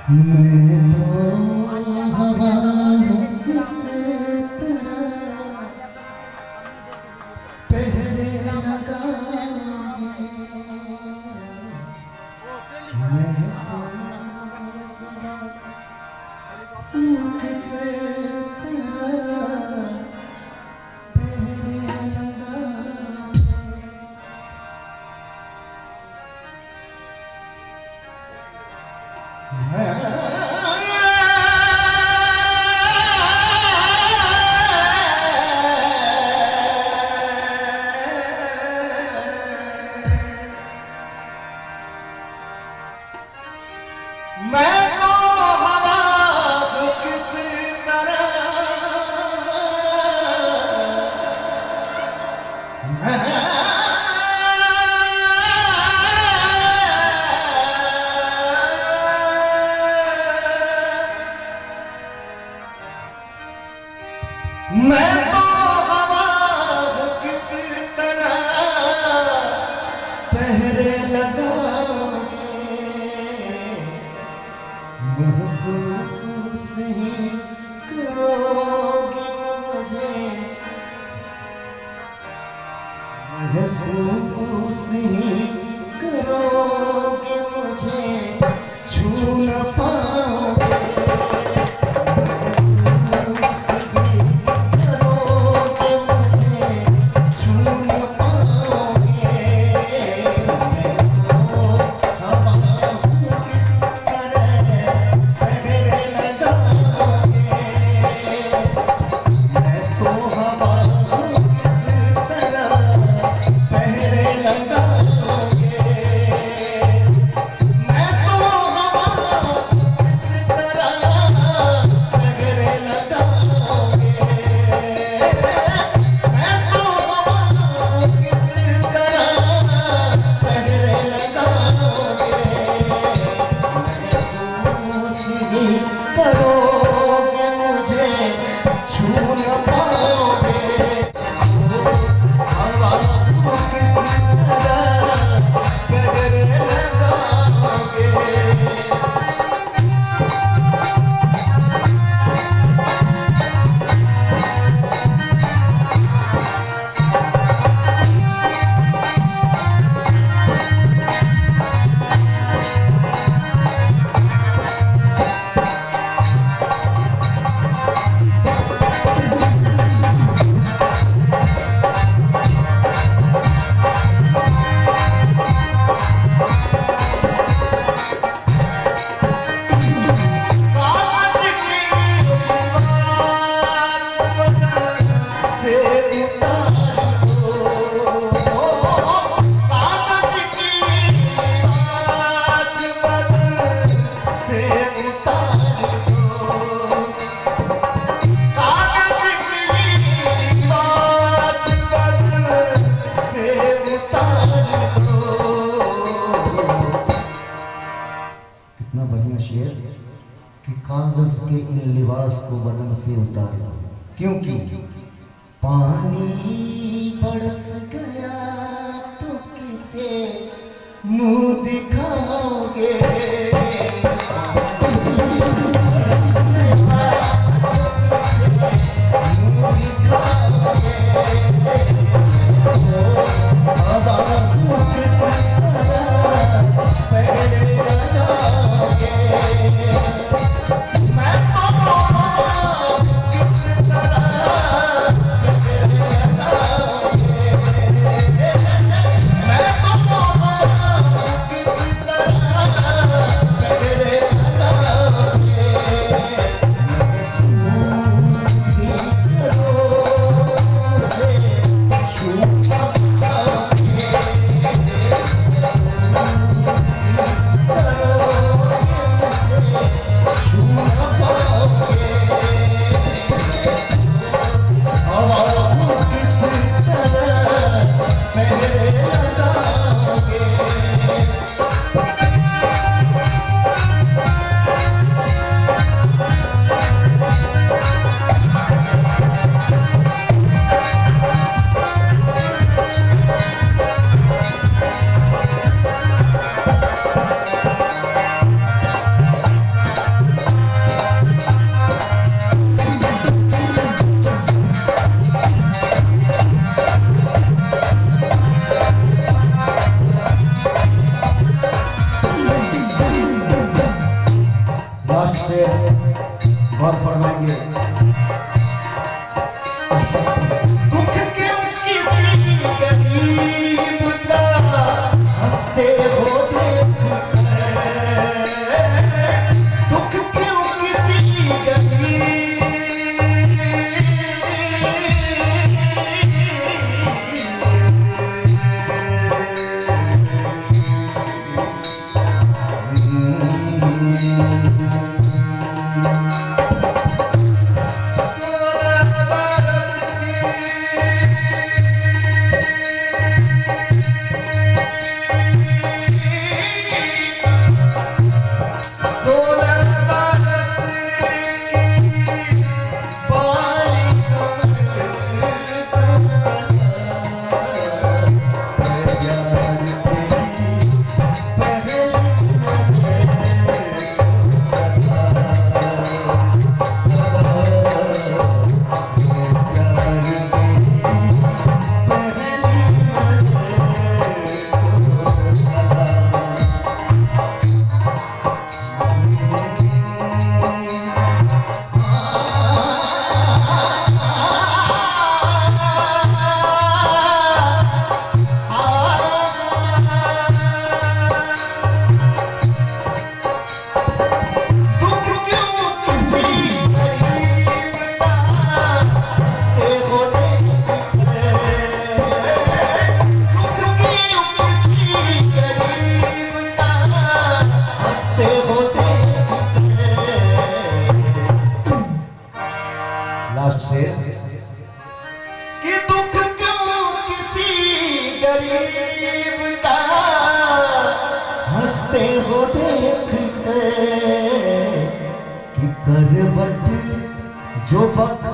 मैं तो हवा हूँ किस तरह पहरे लगाए। मैं तो हवा हूँ किस तरह पहरे लगाए। मैं तो हवा हूँ किस तरह मैं तो हवा हूँ किस तरह पहरे लगाओगे। महसूस ही करोगे मुझे, महसूस ही करोगे मुझे, छू न पाओगे। करोगे मुझे, छू न पाओगे। हवा को किस तरह पहरे लगाओगे। कितना बढ़िया शेर कि कागज के इन लिबास को बदन से उतार लो, क्योंकि पानी बरस गया तो किसे मुंह दिखाओगे। हंसते हो देख दुख क्यों किसी गरीब लास्ट शेर कि दुख क्यों किसी गरीब का हंसते हो देख कर कि करवट जो वक्त